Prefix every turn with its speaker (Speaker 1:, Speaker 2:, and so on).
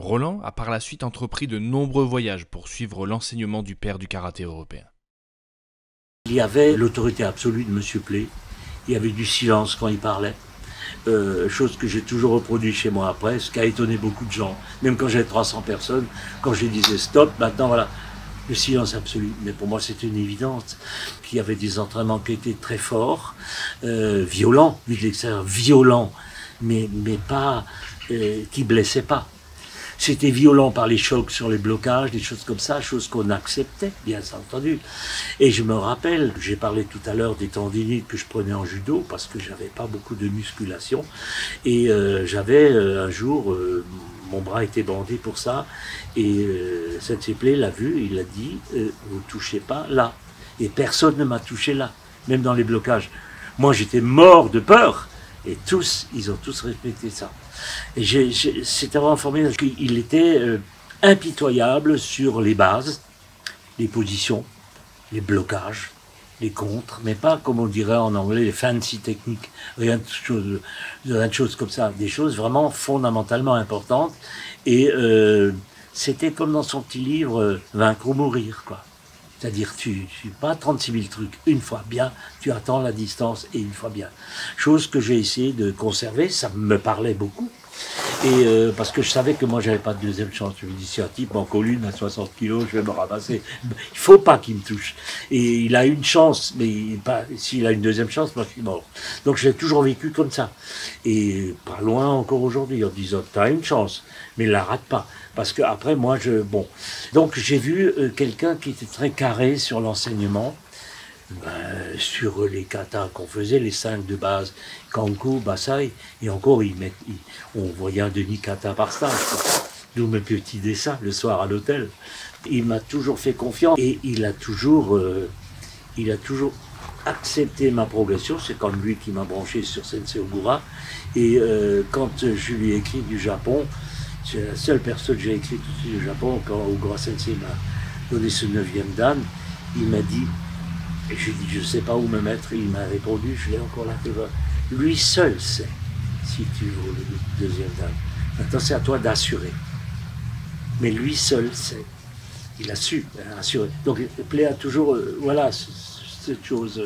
Speaker 1: Roland a par la suite entrepris de nombreux voyages pour suivre l'enseignement du père du karaté européen.
Speaker 2: Il y avait l'autorité absolue de Monsieur Play, il y avait du silence quand il parlait, chose que j'ai toujours reproduit chez moi après, ce qui a étonné beaucoup de gens, même quand j'avais 300 personnes, quand je disais stop, maintenant voilà, le silence absolu. Mais pour moi c'était une évidence, qu'il y avait des entraînements qui étaient très forts, violents, vu de l'extérieur, violents, mais pas, qui blessaient pas. C'était violent par les chocs sur les blocages, des choses comme ça, choses qu'on acceptait, bien entendu. Et je me rappelle, j'ai parlé tout à l'heure des tendinites que je prenais en judo, parce que j'avais pas beaucoup de musculation. Et j'avais un jour, mon bras était bandé pour ça, et Sensei Play l'a vu, il a dit, vous touchez pas là. Et personne ne m'a touché là, même dans les blocages. Moi j'étais mort de peur, et tous, ils ont tous respecté ça. Et c'était vraiment formidable. Il était impitoyable sur les bases, les positions, les blocages, les contres, mais pas comme on dirait en anglais les fancy techniques, rien de choses comme ça, des choses vraiment fondamentalement importantes. Et c'était comme dans son petit livre Vaincre ou mourir, quoi. C'est-à-dire, pas 36 000 trucs, une fois bien, tu attends la distance et une fois bien. Chose que j'ai essayé de conserver, ça me parlait beaucoup. Et parce que je savais que moi, j'avais pas de deuxième chance. Je me dis, si un type en colline à 60 kilos, je vais me ramasser. Il faut pas qu'il me touche. Et il a une chance, mais s'il a une deuxième chance, moi, je suis mort. Donc, je l'ai toujours vécu comme ça. Et pas loin encore aujourd'hui, en disant, t'as une chance, mais la rate pas. Parce que après, moi, bon. Donc, j'ai vu quelqu'un qui était très carré sur l'enseignement, sur les katas qu'on faisait, les 5 de base, Kanko, Basai, et encore, on voyait un demi-kata par stage. D'où mes petits dessins le soir à l'hôtel. Il m'a toujours fait confiance et il a toujours accepté ma progression. C'est comme lui qui m'a branché sur Sensei Ogura. Et quand je lui ai écrit du Japon, c'est la seule personne que j'ai écrit tout de suite du Japon, quand Ogura Sensei m'a donné ce 9e dan, il m'a dit, et je lui ai dit, je ne sais pas où me mettre, et il m'a répondu, je l'ai encore là, lui seul sait si tu veux le 2e dan. Maintenant, c'est à toi d'assurer. Mais lui seul sait. Il a su assurer. Donc, Play a toujours, voilà, cette chose.